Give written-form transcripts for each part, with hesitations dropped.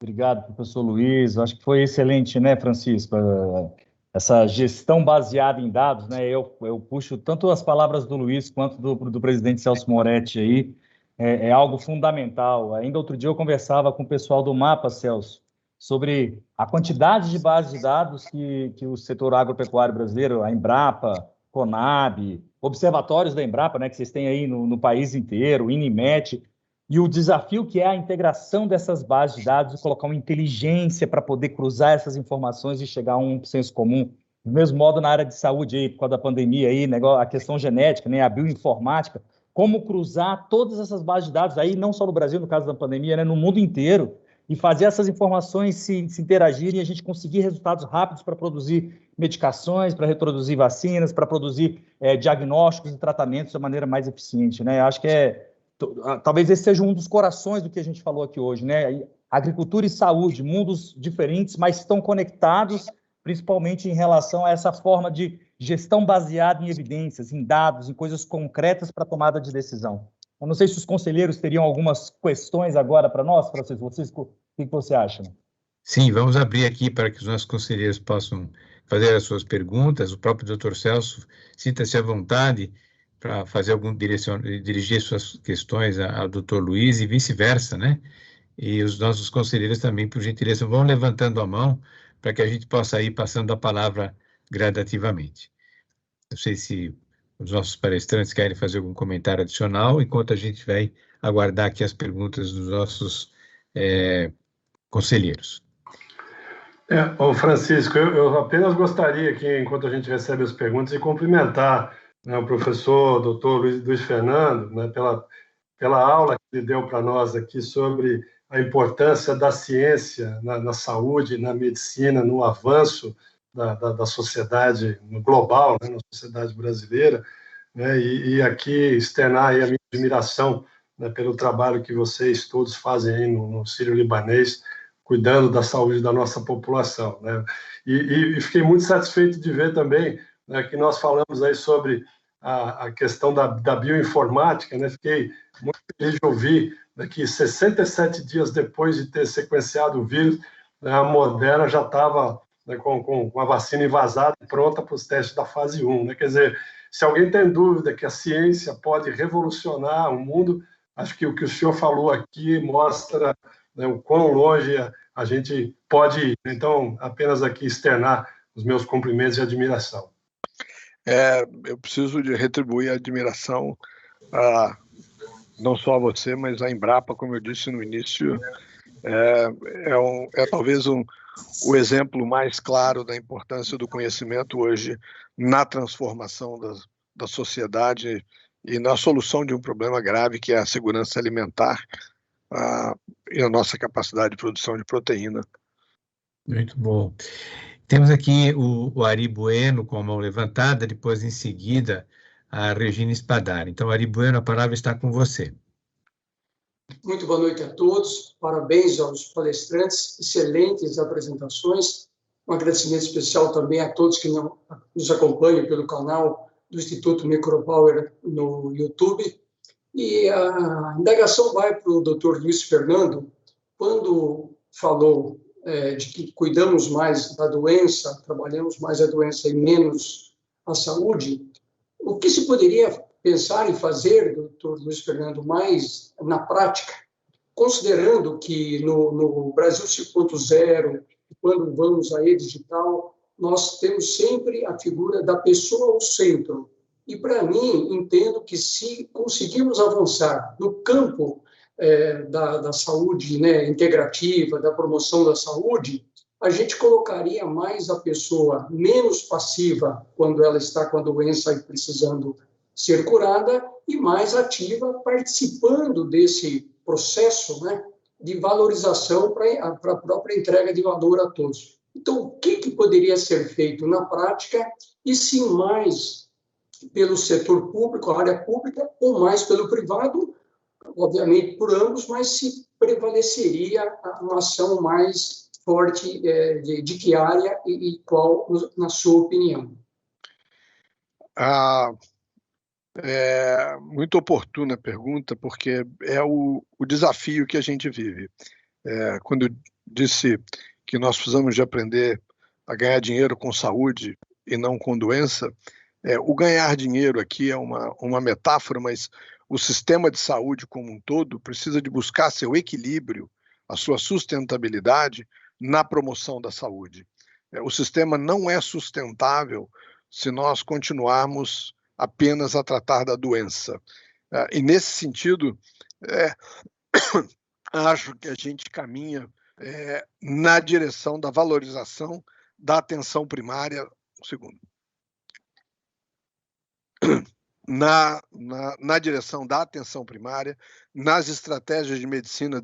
Obrigado, professor Luiz. Acho que foi excelente, né, Francisco? Essa gestão baseada em dados, né? Eu puxo tanto as palavras do Luiz quanto do presidente Celso Moretti aí. É algo fundamental. Ainda outro dia eu conversava com o pessoal do MAPA, Celso, sobre a quantidade de bases de dados que o setor agropecuário brasileiro, a Embrapa, Conab, observatórios da Embrapa, né, que vocês têm aí no país inteiro, o INIMET, e o desafio que é a integração dessas bases de dados e colocar uma inteligência para poder cruzar essas informações e chegar a um senso comum. Do mesmo modo, na área de saúde, aí, por causa da pandemia, aí, a questão genética, né, a bioinformática, como cruzar todas essas bases de dados, aí, não só no Brasil, no caso da pandemia, né, no mundo inteiro, e fazer essas informações se interagirem e a gente conseguir resultados rápidos para produzir medicações, para reproduzir vacinas, para produzir diagnósticos e tratamentos da maneira mais eficiente, né? Acho que talvez esse seja um dos corações do que a gente falou aqui hoje, né? Agricultura e saúde, mundos diferentes, mas estão conectados, principalmente em relação a essa forma de gestão baseada em evidências, em dados, em coisas concretas para tomada de decisão. Eu não sei se os conselheiros teriam algumas questões agora para nós, Francisco. O que você acha? Sim, vamos abrir aqui para que os nossos conselheiros possam fazer as suas perguntas. O próprio Dr. Celso, sinta-se à vontade para fazer dirigir suas questões ao Dr. Luiz e vice-versa, né? E os nossos conselheiros também, por gentileza, vão levantando a mão para que a gente possa ir passando a palavra gradativamente. Não sei se os nossos palestrantes querem fazer algum comentário adicional, enquanto a gente vai aguardar aqui as perguntas dos nossos conselheiros. Ô Francisco, eu apenas gostaria que, enquanto a gente recebe as perguntas, de cumprimentar, né, o professor doutor Luiz Fernando, né, pela aula que ele deu para nós aqui sobre a importância da ciência na saúde, na medicina, no avanço da sociedade global, né, na sociedade brasileira, né, e aqui externar aí a minha admiração, né, pelo trabalho que vocês todos fazem aí no Sírio-Libanês, cuidando da saúde da nossa população, né? E fiquei muito satisfeito de ver também, né, que nós falamos aí sobre a questão da bioinformática, né? Fiquei muito feliz de ouvir, né, que 67 dias depois de ter sequenciado o vírus, né, a Moderna já estava, né, com a vacina invasada pronta para os testes da fase 1, né? Quer dizer, se alguém tem dúvida que a ciência pode revolucionar o mundo, acho que o que o senhor falou aqui mostra, né, o quão longe a gente pode ir. Então, apenas aqui externar os meus cumprimentos e admiração. Eu preciso de retribuir a admiração não só a você, mas a Embrapa, como eu disse no início, talvez o exemplo mais claro da importância do conhecimento hoje na transformação da sociedade e na solução de um problema grave que é a segurança alimentar e a nossa capacidade de produção de proteína. Muito bom. Temos aqui o Ari Bueno com a mão levantada, depois em seguida a Regina Spadari. Então, Ari Bueno, a palavra está com você. Muito boa noite a todos, parabéns aos palestrantes, excelentes apresentações, um agradecimento especial também a todos que nos acompanham pelo canal do Instituto Micropower no YouTube. E a indagação vai para o Dr. Luiz Fernando, quando falou de que cuidamos mais da doença, trabalhamos mais a doença e menos a saúde. O que se poderia pensar em fazer, Dr. Luiz Fernando, mais na prática, considerando que no Brasil 5.0, quando vamos à e-digital, nós temos sempre a figura da pessoa ao centro. E, para mim, entendo que se conseguirmos avançar no campo da saúde, né, integrativa, da promoção da saúde, a gente colocaria mais a pessoa menos passiva quando ela está com a doença e precisando ser curada e mais ativa, participando desse processo, né, de valorização para a própria entrega de valor a todos. Então, o que poderia ser feito na prática e se mais pelo setor público, a área pública, ou mais pelo privado, obviamente por ambos, mas se prevaleceria uma ação mais forte de que área e qual, na sua opinião? Muito oportuna a pergunta, porque é o desafio que a gente vive. Quando eu disse que nós precisamos de aprender a ganhar dinheiro com saúde e não com doença, o ganhar dinheiro aqui é uma metáfora, mas o sistema de saúde como um todo precisa de buscar seu equilíbrio, a sua sustentabilidade na promoção da saúde. O sistema não é sustentável se nós continuarmos apenas a tratar da doença. E nesse sentido, acho que a gente caminha na direção da valorização da atenção primária. Um segundo. Na direção da atenção primária, nas estratégias de medicina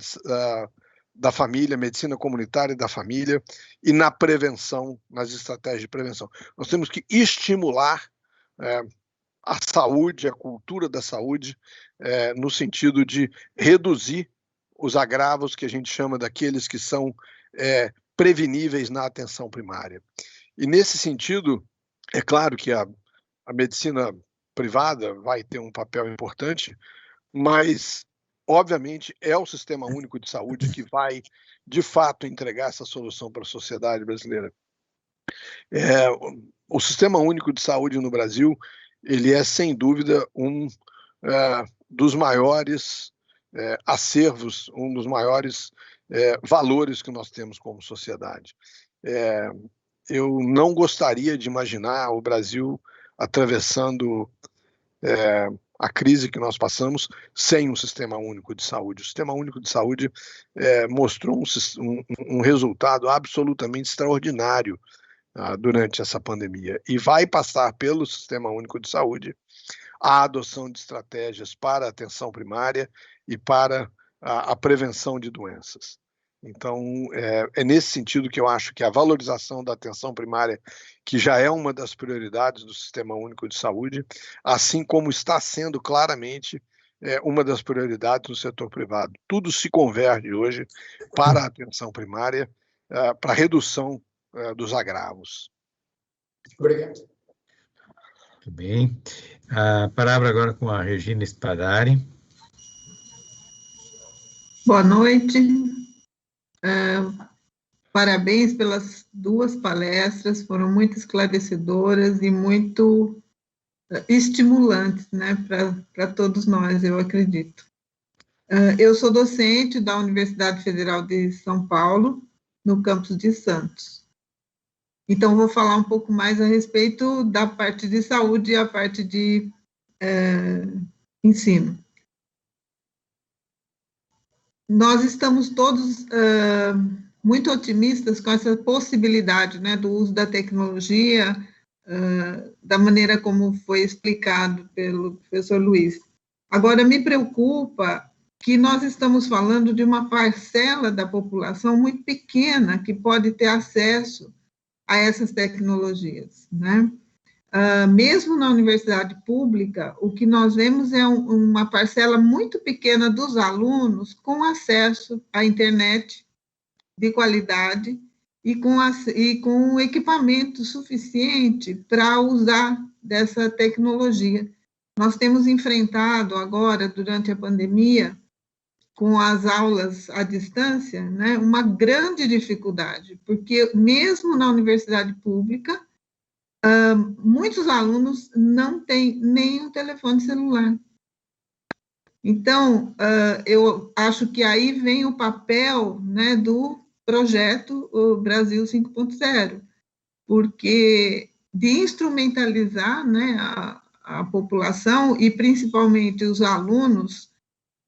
da família, medicina comunitária da família, e na prevenção, nas estratégias de prevenção. Nós temos que estimular a saúde, a cultura da saúde, no sentido de reduzir os agravos que a gente chama daqueles que são preveníveis na atenção primária. E nesse sentido, é claro que a medicina privada vai ter um papel importante, mas, obviamente, é o Sistema Único de Saúde que vai, de fato, entregar essa solução para a sociedade brasileira. O Sistema Único de Saúde no Brasil, ele é, sem dúvida, um dos maiores acervos, um dos maiores valores que nós temos como sociedade. Eu não gostaria de imaginar o Brasil atravessando a crise que nós passamos sem um Sistema Único de Saúde. O Sistema Único de Saúde mostrou um resultado absolutamente extraordinário durante essa pandemia, e vai passar pelo Sistema Único de Saúde a adoção de estratégias para a atenção primária e para a prevenção de doenças. Então, é nesse sentido que eu acho que a valorização da atenção primária, que já é uma das prioridades do Sistema Único de Saúde, assim como está sendo claramente uma das prioridades do setor privado. Tudo se converge hoje para a atenção primária, para a redução dos agravos. Obrigado. Muito bem. A palavra agora com a Regina Spadari. Boa noite. Parabéns pelas duas palestras, foram muito esclarecedoras e muito estimulantes, né, para todos nós, eu acredito. Eu sou docente da Universidade Federal de São Paulo, no campus de Santos. Então, vou falar um pouco mais a respeito da parte de saúde e a parte de ensino. Nós estamos todos muito otimistas com essa possibilidade, né, do uso da tecnologia, da maneira como foi explicado pelo professor Luiz. Agora, me preocupa que nós estamos falando de uma parcela da população muito pequena que pode ter acesso a essas tecnologias, né? Mesmo na universidade pública, o que nós vemos é uma parcela muito pequena dos alunos com acesso à internet de qualidade e com equipamento suficiente para usar dessa tecnologia. Nós temos enfrentado agora, durante a pandemia, com as aulas à distância, né, uma grande dificuldade, porque mesmo na universidade pública, muitos alunos não têm nem um telefone celular. Então, eu acho que aí vem o papel, né, do projeto Brasil 5.0, porque de instrumentalizar, né, a população e principalmente os alunos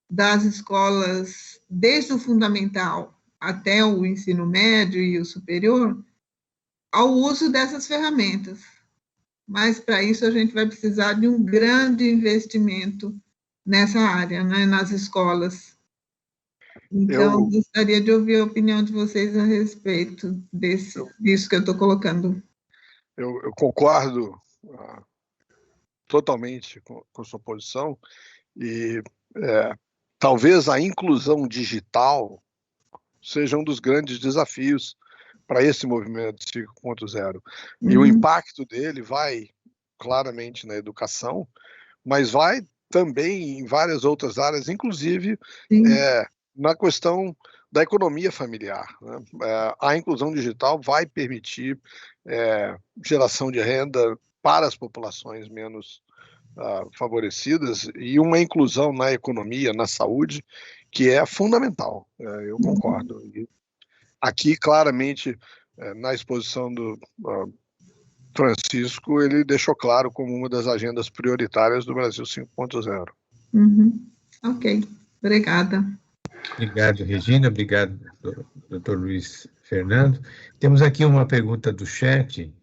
das escolas, desde o fundamental até o ensino médio e o superior, ao uso dessas ferramentas. Mas, para isso, a gente vai precisar de um grande investimento nessa área, né, nas escolas. Então, gostaria de ouvir a opinião de vocês a respeito disso que eu estou colocando. Eu concordo totalmente com sua posição, e talvez a inclusão digital seja um dos grandes desafios para esse movimento 5.0. E o impacto dele vai claramente na educação, mas vai também em várias outras áreas, inclusive na questão da economia familiar, né? A inclusão digital vai permitir geração de renda para as populações menos favorecidas e uma inclusão na economia, na saúde, que é fundamental. Eu concordo. E aqui, claramente, na exposição do Francisco, ele deixou claro como uma das agendas prioritárias do Brasil 5.0. Ok, obrigada. Obrigado, Regina. Obrigado, doutor Luiz Fernando. Temos aqui uma pergunta do chat,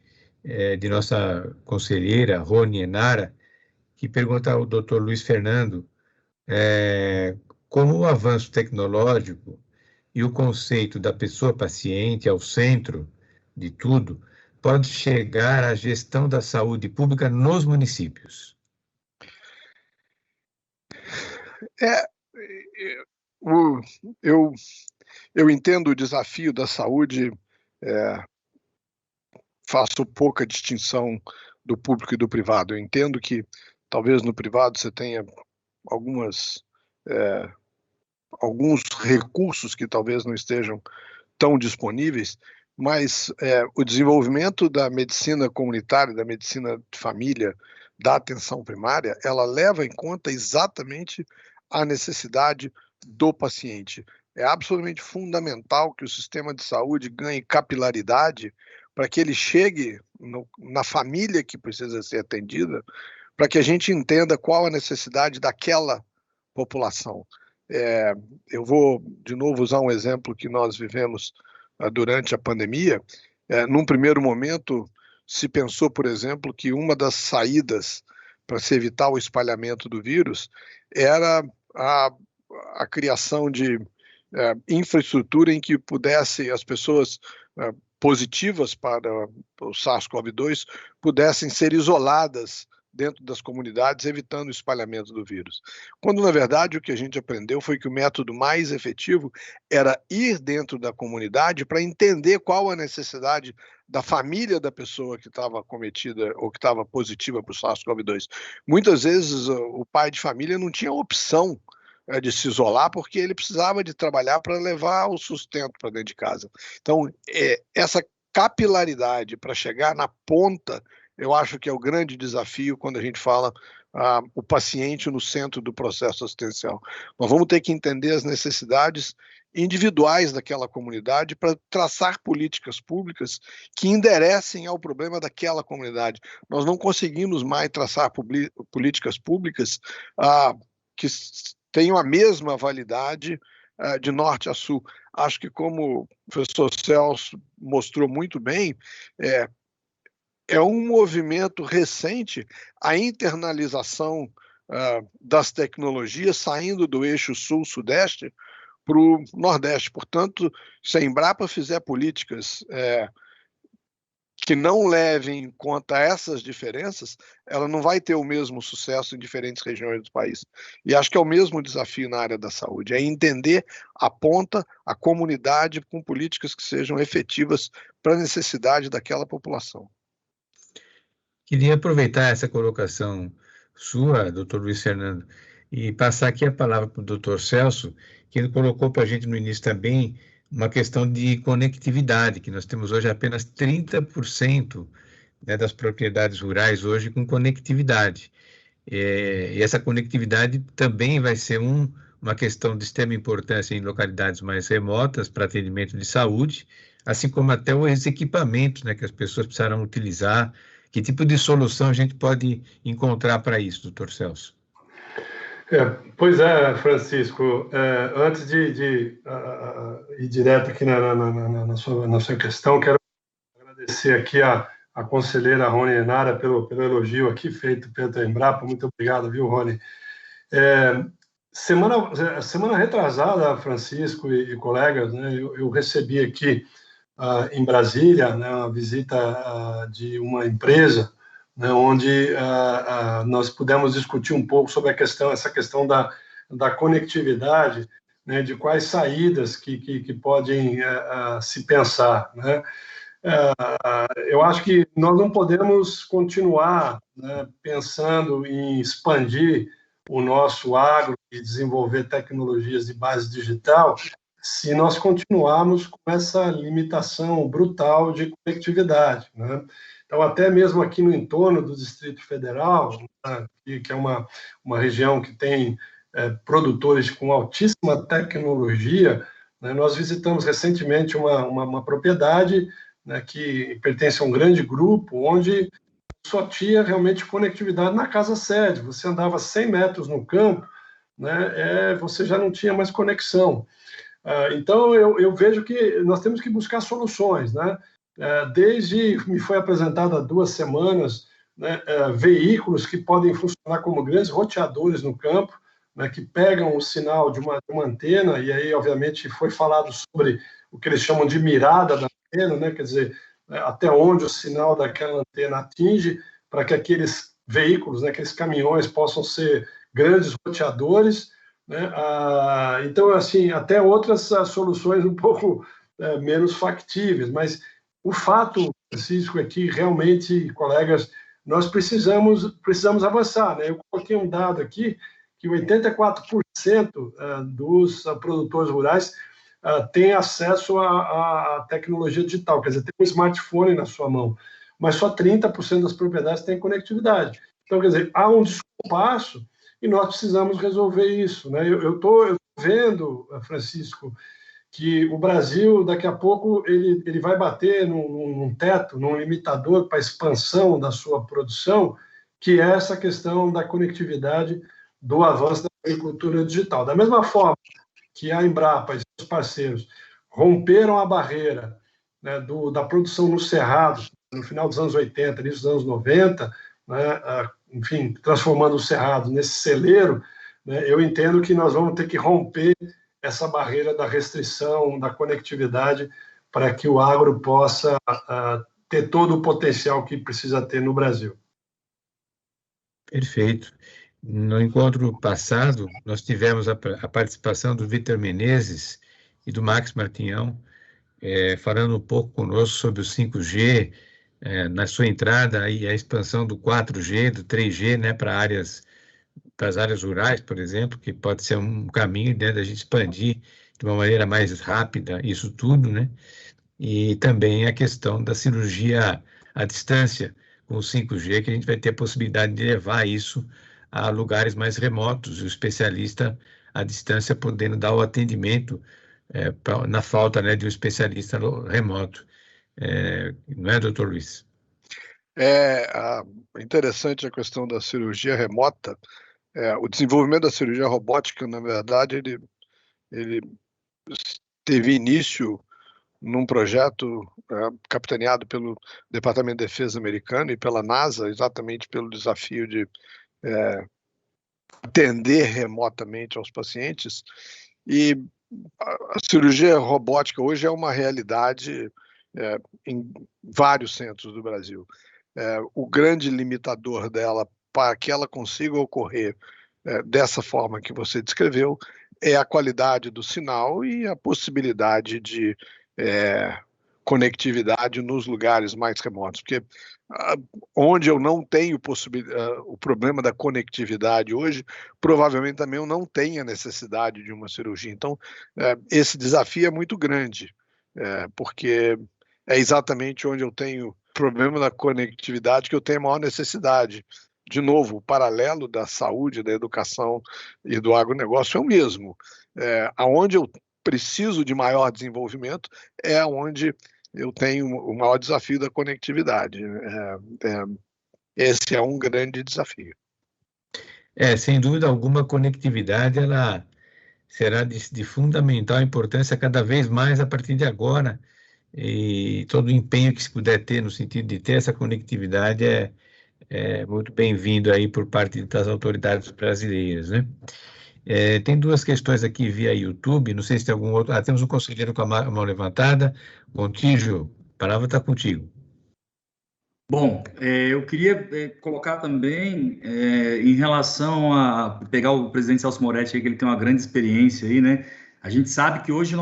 de nossa conselheira, Rony Enara, que pergunta ao doutor Luiz Fernando como o avanço tecnológico e o conceito da pessoa paciente ao centro de tudo pode chegar à gestão da saúde pública nos municípios. Eu entendo o desafio da saúde, faço pouca distinção do público e do privado. Eu entendo que talvez no privado você tenha alguns recursos que talvez não estejam tão disponíveis, mas o desenvolvimento da medicina comunitária, da medicina de família, da atenção primária, ela leva em conta exatamente a necessidade do paciente. É absolutamente fundamental que o sistema de saúde ganhe capilaridade para que ele chegue na família que precisa ser atendida, para que a gente entenda qual a necessidade daquela população. Eu vou, de novo, usar um exemplo que nós vivemos durante a pandemia. Num primeiro momento, se pensou, por exemplo, que uma das saídas para se evitar o espalhamento do vírus era a criação de infraestrutura em que pudesse as pessoas positivas para o SARS-CoV-2 pudessem ser isoladas dentro das comunidades, evitando o espalhamento do vírus. Quando, na verdade, o que a gente aprendeu foi que o método mais efetivo era ir dentro da comunidade para entender qual a necessidade da família da pessoa que estava acometida ou que estava positiva para o SARS-CoV-2. Muitas vezes o pai de família não tinha opção de se isolar porque ele precisava de trabalhar para levar o sustento para dentro de casa. Então, essa capilaridade para chegar na ponta, eu acho que é o grande desafio quando a gente fala o paciente no centro do processo assistencial. Nós vamos ter que entender as necessidades individuais daquela comunidade para traçar políticas públicas que enderecem ao problema daquela comunidade. Nós não conseguimos mais traçar políticas públicas que tenham a mesma validade de norte a sul. Acho que, como o professor Celso mostrou muito bem, é um movimento recente a internalização das tecnologias saindo do eixo sul-sudeste para o nordeste. Portanto, se a Embrapa fizer políticas que não levem em conta essas diferenças, ela não vai ter o mesmo sucesso em diferentes regiões do país. E acho que é o mesmo desafio na área da saúde, é entender a ponta, a comunidade, com políticas que sejam efetivas para a necessidade daquela população. Queria aproveitar essa colocação sua, doutor Luiz Fernando, e passar aqui a palavra para o doutor Celso, que ele colocou para a gente no início também uma questão de conectividade, que nós temos hoje apenas 30% das propriedades rurais hoje com conectividade. E essa conectividade também vai ser uma questão de extrema importância em localidades mais remotas para atendimento de saúde, assim como até os equipamentos que as pessoas precisarão utilizar. Que tipo de solução a gente pode encontrar para isso, doutor Celso? Pois é, Francisco, antes de ir direto aqui na sua questão, quero agradecer aqui a conselheira Rony Enara pelo elogio aqui feito pela Embrapa. Muito obrigado, viu, Rony? Semana retrasada, Francisco e colegas, né, eu recebi aqui em Brasília, né, uma visita de uma empresa, né, onde nós pudemos discutir um pouco sobre essa questão da conectividade né, de quais saídas que podem se pensar, né? Eu acho que nós não podemos continuar, né, pensando em expandir o nosso agro e desenvolver tecnologias de base digital se nós continuarmos com essa limitação brutal de conectividade, né? Então, até mesmo aqui no entorno do Distrito Federal, né, que é uma região que tem produtores com altíssima tecnologia, né, nós visitamos recentemente uma propriedade, né, que pertence a um grande grupo, onde só tinha realmente conectividade na casa sede. Você andava 100 metros no campo, né, você já não tinha mais conexão. Então, eu vejo que nós temos que buscar soluções, né? Desde, me foi apresentado há 2 semanas, né, veículos que podem funcionar como grandes roteadores no campo, né, que pegam o sinal de uma antena, e aí, obviamente, foi falado sobre o que eles chamam de mirada da antena, né, quer dizer, até onde o sinal daquela antena atinge, para que aqueles veículos, né, aqueles caminhões possam ser grandes roteadores, né? Então, assim, até outras soluções um pouco menos factíveis, mas o fato, Francisco, é que realmente, colegas, nós precisamos avançar, né? Eu coloquei um dado aqui, que 84% dos produtores rurais têm acesso à tecnologia digital, quer dizer, tem um smartphone na sua mão, mas só 30% das propriedades têm conectividade. Então, quer dizer, há um descompasso e nós precisamos resolver isso, né? Eu estou vendo, Francisco, que o Brasil, daqui a pouco, ele vai bater num teto, num limitador para a expansão da sua produção, que é essa questão da conectividade, do avanço da agricultura digital. Da mesma forma que a Embrapa e seus parceiros romperam a barreira, né, da produção no Cerrado, no final dos anos 80, início dos anos 90, né, enfim, transformando o Cerrado nesse celeiro, né, eu entendo que nós vamos ter que romper essa barreira da restrição, da conectividade, para que o agro possa ter todo o potencial que precisa ter no Brasil. Perfeito. No encontro passado, nós tivemos a participação do Vitor Menezes e do Max Martinhão, falando um pouco conosco sobre o 5G, na sua entrada e a expansão do 4G, do 3G, né, para as áreas rurais, por exemplo, que pode ser um caminho, né, da gente expandir de uma maneira mais rápida isso tudo, né? E também a questão da cirurgia à distância com o 5G, que a gente vai ter a possibilidade de levar isso a lugares mais remotos, o especialista à distância podendo dar o atendimento na falta, né, de um especialista remoto. Não é, doutor Luiz? Interessante a questão da cirurgia remota. O desenvolvimento da cirurgia robótica, na verdade, ele teve início num projeto capitaneado pelo Departamento de Defesa americano e pela NASA, exatamente pelo desafio de atender remotamente aos pacientes. E a cirurgia robótica hoje é uma realidade em vários centros do Brasil. O grande limitador dela, para que ela consiga ocorrer dessa forma que você descreveu, é a qualidade do sinal e a possibilidade de conectividade nos lugares mais remotos, porque onde eu não tenho o problema da conectividade hoje, provavelmente também eu não tenho a necessidade de uma cirurgia. Então, esse desafio é muito grande, porque é exatamente onde eu tenho problema da conectividade que eu tenho a maior necessidade. De novo, o paralelo da saúde, da educação e do agronegócio é o mesmo. Aonde eu preciso de maior desenvolvimento é onde eu tenho o maior desafio da conectividade. Esse é um grande desafio. Sem dúvida alguma, a conectividade ela será de fundamental importância cada vez mais a partir de agora, e todo o empenho que se puder ter no sentido de ter essa conectividade é muito bem-vindo aí por parte das autoridades brasileiras, né? Tem 2 questões aqui via YouTube, não sei se tem algum outro. Temos um conselheiro com a mão levantada. Montijo, a palavra está contigo. Bom, eu queria colocar também, em relação a pegar o presidente Celso Moretti, aí, que ele tem uma grande experiência aí, né? A gente sabe que hoje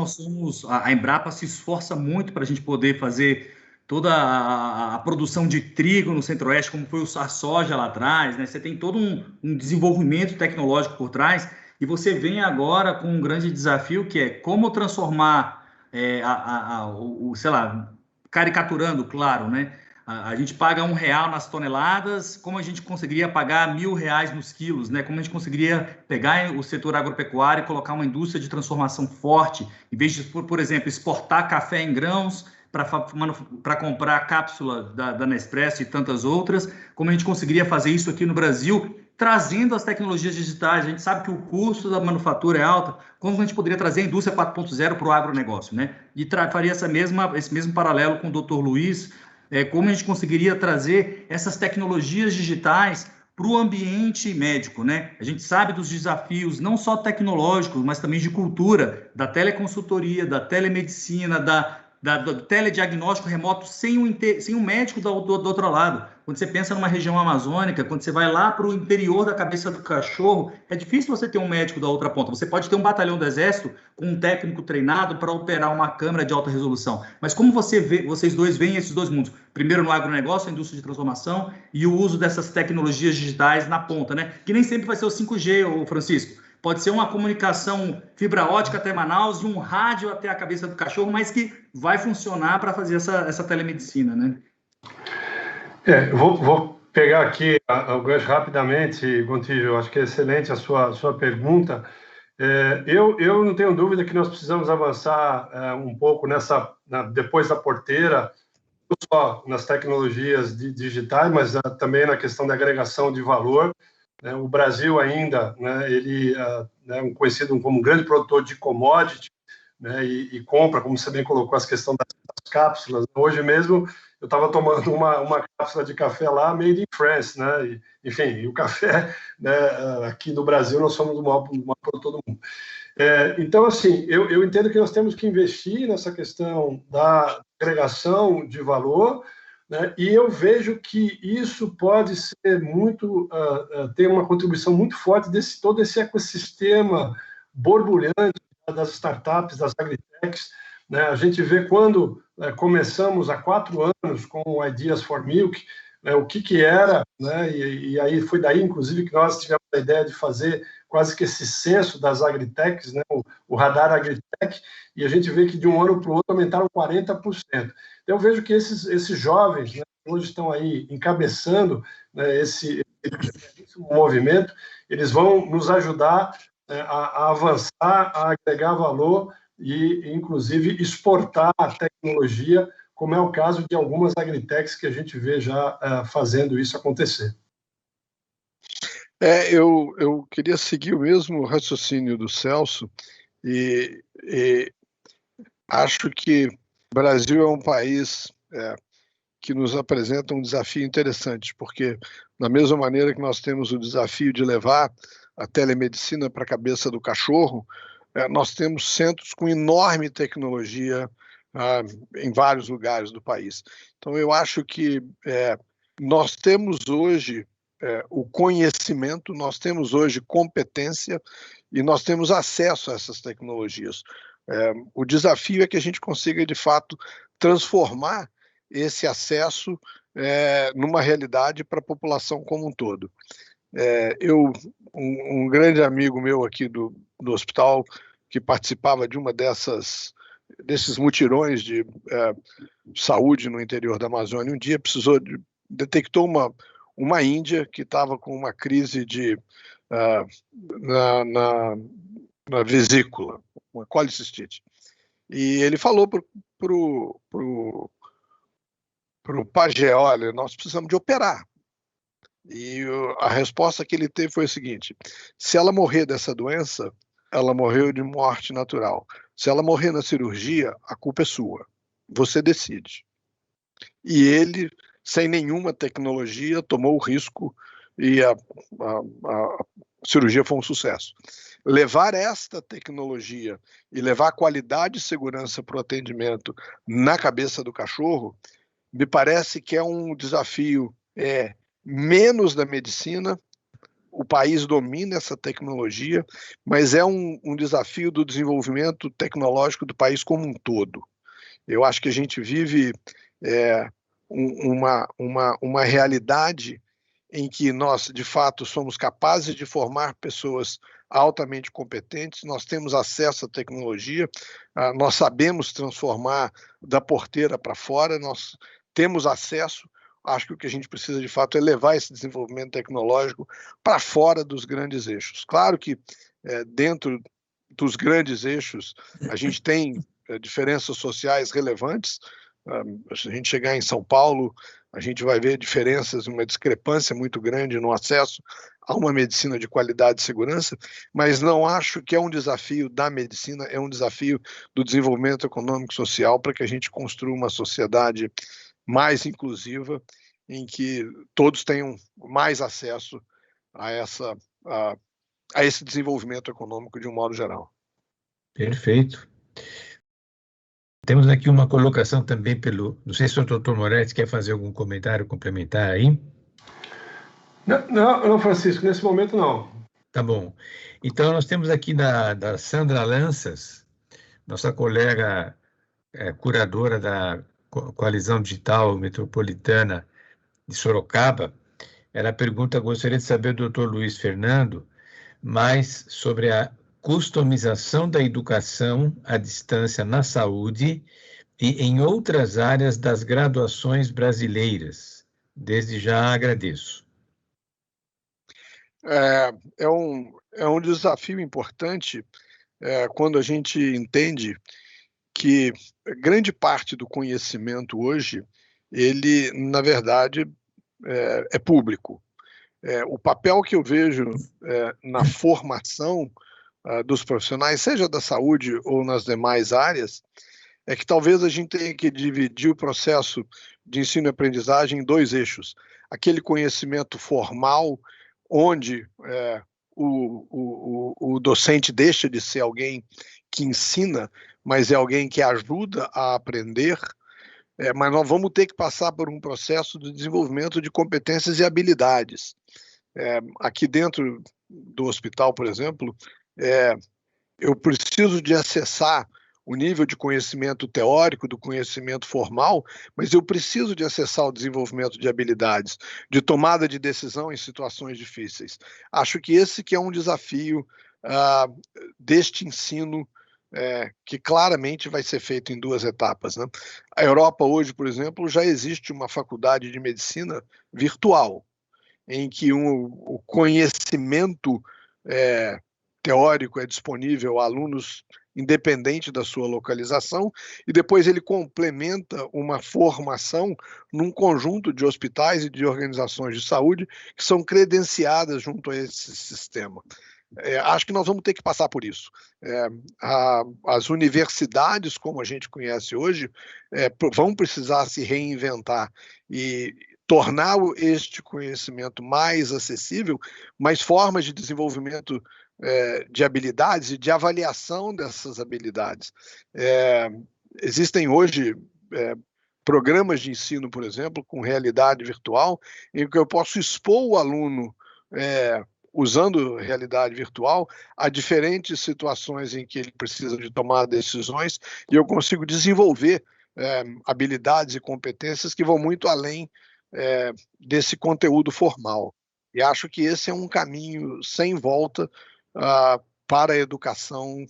a Embrapa se esforça muito para a gente poder fazer toda a produção de trigo no Centro-Oeste, como foi a soja lá atrás, né? Você tem todo um desenvolvimento tecnológico por trás, e você vem agora com um grande desafio, que é como transformar, sei lá, caricaturando, claro, né? A gente paga R$1 nas toneladas, como a gente conseguiria pagar R$1.000 nos quilos, né? Como a gente conseguiria pegar o setor agropecuário e colocar uma indústria de transformação forte, em vez de, por exemplo, exportar café em grãos para comprar a cápsula da Nespresso e tantas outras, como a gente conseguiria fazer isso aqui no Brasil, trazendo as tecnologias digitais. A gente sabe que o custo da manufatura é alto, como a gente poderia trazer a indústria 4.0 para o agronegócio, né? E faria esse mesmo paralelo com o Dr. Luiz, como a gente conseguiria trazer essas tecnologias digitais para o ambiente médico, né? A gente sabe dos desafios, não só tecnológicos, mas também de cultura, da teleconsultoria, da telemedicina, do telediagnóstico remoto sem um médico do outro lado. Quando você pensa numa região amazônica, quando você vai lá para o interior da cabeça do cachorro, é difícil você ter um médico da outra ponta. Você pode ter um batalhão do Exército com um técnico treinado para operar uma câmera de alta resolução. Mas como vocês dois veem esses dois mundos? Primeiro no agronegócio, a indústria de transformação, e o uso dessas tecnologias digitais na ponta, né? Que nem sempre vai ser o 5G, Francisco. Pode ser uma comunicação fibra ótica até Manaus e um rádio até a cabeça do cachorro, mas que vai funcionar para fazer essa telemedicina, né? Vou pegar aqui o gancho rapidamente, Gontijo. Acho que é excelente a sua pergunta. Eu não tenho dúvida que nós precisamos avançar um pouco depois da porteira, não só nas tecnologias digitais, mas também na questão da agregação de valor. O Brasil ainda, né, ele é conhecido como um grande produtor de commodity, né, e compra, como você bem colocou, as questões das cápsulas. Hoje mesmo eu estava tomando uma cápsula de café lá, made in France, né? Enfim, o café, né, aqui no Brasil nós somos o maior produtor do mundo. Então, assim, eu entendo que nós temos que investir nessa questão da agregação de valor, né? E eu vejo que isso pode ser ter uma contribuição muito forte todo esse ecossistema borbulhante das startups, das agritechs, né? A gente vê quando começamos há 4 anos com o Ideas for Milk, né, o que era, né? E aí foi daí, inclusive, que nós tivemos a ideia de fazer quase que esse censo das agritechs, né, o radar agritech, e a gente vê que de um ano para o outro aumentaram 40%. Então, eu vejo que esses jovens, né, hoje estão aí encabeçando, né, esse movimento, eles vão nos ajudar a avançar, a agregar valor e, inclusive, exportar a tecnologia, como é o caso de algumas agritechs que a gente vê já fazendo isso acontecer. Eu queria seguir o mesmo raciocínio do Celso e acho que o Brasil é um país que nos apresenta um desafio interessante, porque da mesma maneira que nós temos o desafio de levar a telemedicina para a cabeça do cachorro, nós temos centros com enorme tecnologia em vários lugares do país. Então, eu acho que nós temos hoje o conhecimento, nós temos hoje competência e nós temos acesso a essas tecnologias. O desafio é que a gente consiga, de fato, transformar esse acesso numa realidade para a população como um todo. Um grande amigo meu aqui do hospital, que participava de uma desses mutirões de saúde no interior da Amazônia, um dia detectou uma índia que estava com uma crise na vesícula, uma colicistite. E ele falou pro pajé: olha, nós precisamos de operar. E a resposta que ele teve foi a seguinte: se ela morrer dessa doença, ela morreu de morte natural. Se ela morrer na cirurgia, a culpa é sua. Você decide. E ele, sem nenhuma tecnologia, tomou o risco e a cirurgia foi um sucesso. Levar esta tecnologia e levar qualidade e segurança para o atendimento na cabeça do cachorro, me parece que é um desafio menos da medicina, o país domina essa tecnologia, mas é um desafio do desenvolvimento tecnológico do país como um todo. Eu acho que a gente vive uma realidade em que nós, de fato, somos capazes de formar pessoas altamente competentes, nós temos acesso à tecnologia, nós sabemos transformar da porteira para fora, nós temos acesso. Acho que o que a gente precisa, de fato, é levar esse desenvolvimento tecnológico para fora dos grandes eixos. Claro que dentro dos grandes eixos a gente tem diferenças sociais relevantes. Se a gente chegar em São Paulo, a gente vai ver diferenças, uma discrepância muito grande no acesso a uma medicina de qualidade e segurança, mas não acho que é um desafio da medicina, é um desafio do desenvolvimento econômico e social para que a gente construa uma sociedade mais inclusiva, em que todos tenham mais acesso a esse desenvolvimento econômico de um modo geral. Perfeito. Temos aqui uma colocação também não sei se o doutor Moretti quer fazer algum comentário complementar aí. Não, Francisco, nesse momento não. Tá bom. Então, nós temos aqui da Sandra Lanças, nossa colega curadora da Coalizão Digital Metropolitana de Sorocaba. Ela pergunta, gostaria de saber do Dr. Luiz Fernando mais sobre a customização da educação à distância na saúde e em outras áreas das graduações brasileiras. Desde já agradeço. É um desafio importante quando a gente entende que grande parte do conhecimento hoje, ele, na verdade, é público. O papel que eu vejo na formação dos profissionais, seja da saúde ou nas demais áreas, é que talvez a gente tenha que dividir o processo de ensino e aprendizagem em dois eixos. Aquele conhecimento formal, onde o docente deixa de ser alguém que ensina, mas é alguém que ajuda a aprender, mas nós vamos ter que passar por um processo de desenvolvimento de competências e habilidades. Aqui dentro do hospital, por exemplo, eu preciso de acessar o nível de conhecimento teórico, do conhecimento formal, mas eu preciso de acessar o desenvolvimento de habilidades, de tomada de decisão em situações difíceis. Acho que esse que é um desafio deste ensino, que claramente vai ser feito em duas etapas, né? A Europa hoje, por exemplo, já existe uma faculdade de medicina virtual, em que o conhecimento teórico é disponível a alunos independente da sua localização, e depois ele complementa uma formação num conjunto de hospitais e de organizações de saúde que são credenciadas junto a esse sistema. Acho que nós vamos ter que passar por isso. As universidades, como a gente conhece hoje, vão precisar se reinventar e tornar este conhecimento mais acessível, mais formas de desenvolvimento de habilidades e de avaliação dessas habilidades. Existem hoje programas de ensino, por exemplo, com realidade virtual, em que eu posso expor o aluno, usando realidade virtual, a diferentes situações em que ele precisa de tomar decisões, e eu consigo desenvolver habilidades e competências que vão muito além desse conteúdo formal. E acho que esse é um caminho sem volta para a educação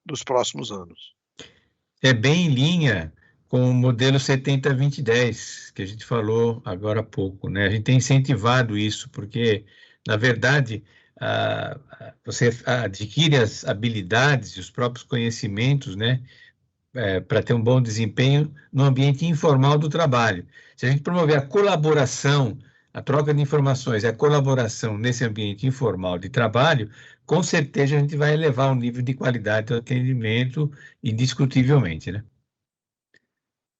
dos próximos anos. É bem em linha com o modelo 70-20-10, que a gente falou agora há pouco, né? A gente tem incentivado isso, porque, na verdade, você adquire as habilidades e os próprios conhecimentos, né? Para ter um bom desempenho no ambiente informal do trabalho. Se a gente promover a colaboração, a troca de informações, a colaboração nesse ambiente informal de trabalho, com certeza a gente vai elevar o nível de qualidade do atendimento indiscutivelmente, né?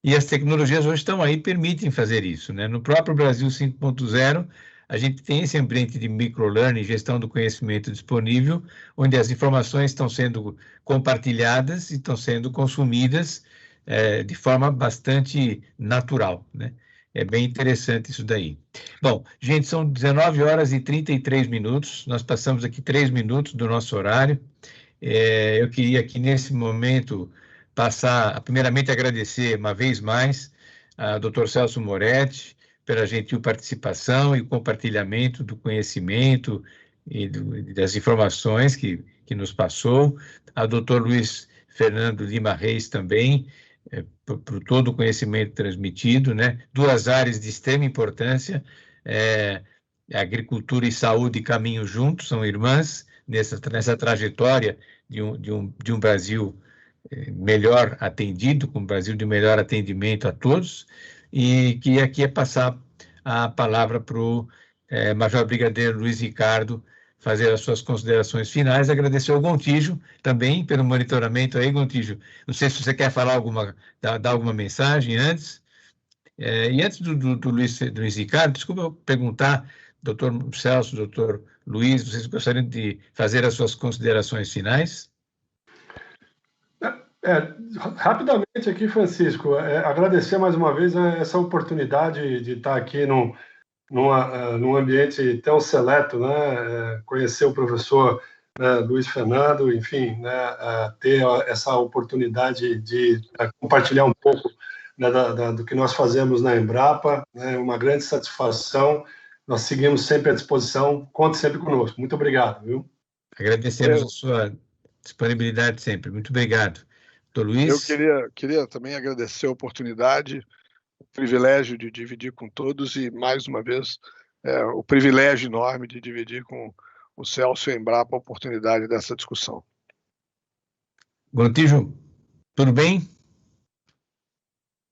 E as tecnologias hoje estão aí, permitem fazer isso, né? No próprio Brasil 5.0, a gente tem esse ambiente de microlearning, gestão do conhecimento disponível, onde as informações estão sendo compartilhadas e estão sendo consumidas de forma bastante natural, né? É bem interessante isso daí. Bom, gente, são 19 horas e 33 minutos, nós passamos aqui 3 minutos do nosso horário. Eu queria aqui, nesse momento, primeiramente, agradecer uma vez mais ao Dr. Celso Moretti pela gentil participação e compartilhamento do conhecimento e das informações que nos passou, ao Dr. Luiz Fernando Lima Reis também, por todo o conhecimento transmitido, né? Duas áreas de extrema importância, agricultura e saúde caminham juntos, são irmãs nessa trajetória de um Brasil melhor atendido, com um Brasil de melhor atendimento a todos, e que aqui é passar a palavra para o Major Brigadeiro Luiz Ricardo fazer as suas considerações finais, agradecer ao Gontijo também pelo monitoramento aí, Gontijo. Não sei se você quer falar dar alguma mensagem antes. E antes do Luiz Ricardo, desculpa eu perguntar, doutor Celso, doutor Luiz, vocês gostariam de fazer as suas considerações finais? Rapidamente aqui, Francisco, agradecer mais uma vez essa oportunidade de estar aqui num ambiente tão seleto, né? Conhecer o professor Luiz Fernando, enfim, né? Ter essa oportunidade de compartilhar um pouco, né, do que nós fazemos na Embrapa, né? Uma grande satisfação. Nós seguimos sempre à disposição. Conte sempre conosco. Muito obrigado, viu? Agradecemos a sua disponibilidade sempre. Muito obrigado. Doutor Luiz? Eu queria também agradecer a oportunidade, o privilégio de dividir com todos e, mais uma vez, o privilégio enorme de dividir com o Celso e a Embrapa a oportunidade dessa discussão. Gontijo, tudo bem?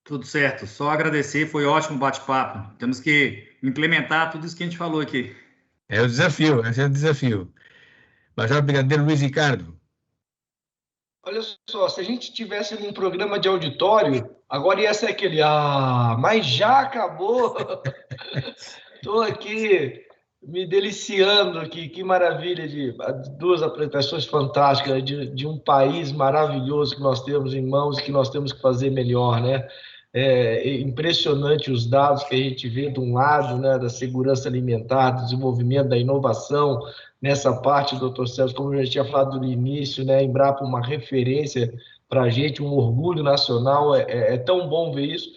Tudo certo, só agradecer, foi ótimo bate-papo. Temos que implementar tudo isso que a gente falou aqui. É o desafio, esse é o desafio. Major Brigadeiro Luiz Ricardo. Olha só, se a gente tivesse um programa de auditório, agora ia ser aquele, mas já acabou. Estou aqui me deliciando aqui, que maravilha de duas apresentações fantásticas de um país maravilhoso que nós temos em mãos e que nós temos que fazer melhor, né? É impressionante os dados que a gente vê de um lado, né, da segurança alimentar, do desenvolvimento da inovação, nessa parte, doutor Celso, como eu já tinha falado no início, né, Embrapa uma referência para a gente, um orgulho nacional, é tão bom ver isso.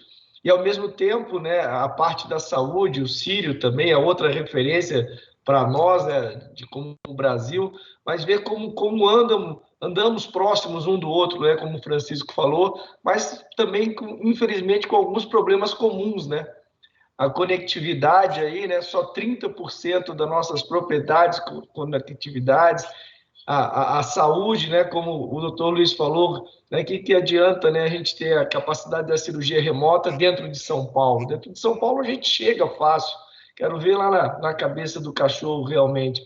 E, ao mesmo tempo, né, a parte da saúde, o Círio também é outra referência para nós, né, como o Brasil, mas ver como andamos próximos um do outro, né, como o Francisco falou, mas também, infelizmente, com alguns problemas comuns, né? A conectividade aí, né, só 30% das nossas propriedades com conectividades, a saúde, né, como o doutor Luiz falou, né, que adianta, né, a gente ter a capacidade da cirurgia remota dentro de São Paulo. Dentro de São Paulo a gente chega fácil, quero ver lá na cabeça do cachorro realmente.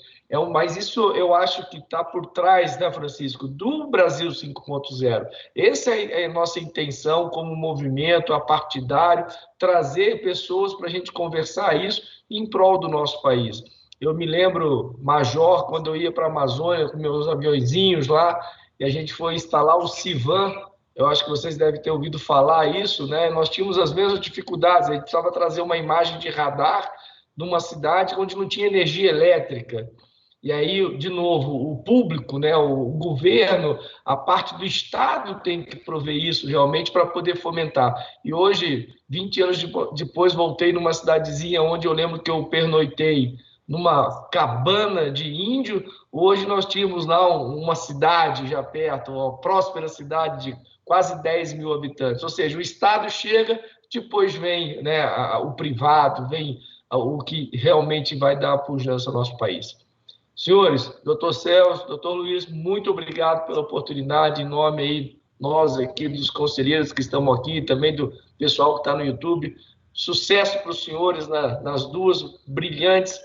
Mas isso eu acho que está por trás, né, Francisco, do Brasil 5.0. Essa é a nossa intenção como movimento apartidário, trazer pessoas para a gente conversar isso em prol do nosso país. Eu me lembro, Major, quando eu ia para a Amazônia com meus aviõezinhos lá, e a gente foi instalar o Civan, eu acho que vocês devem ter ouvido falar isso, né? Nós tínhamos as mesmas dificuldades, a gente precisava trazer uma imagem de radar de uma cidade onde não tinha energia elétrica. E aí, de novo, o público, né, o governo, a parte do Estado tem que prover isso realmente para poder fomentar. E hoje, 20 anos depois, voltei numa cidadezinha onde eu lembro que eu pernoitei numa cabana de índio. Hoje nós tínhamos lá uma cidade já perto, uma próspera cidade de quase 10 mil habitantes. Ou seja, o Estado chega, depois vem, né, o privado, vem o que realmente vai dar pujança ao nosso país. Senhores, doutor Celso, doutor Luiz, muito obrigado pela oportunidade, em nome aí, nós, aqui dos conselheiros que estamos aqui, também do pessoal que está no YouTube. Sucesso para os senhores nas duas brilhantes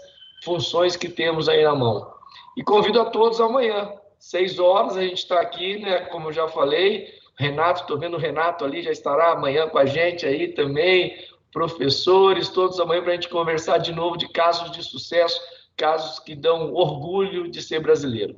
funções que temos aí na mão. E convido a todos amanhã, 6 horas, a gente está aqui, né, como eu já falei, Renato, estou vendo o Renato ali, já estará amanhã com a gente aí também, professores, todos amanhã para a gente conversar de novo de casos de sucesso, casos que dão orgulho de ser brasileiro.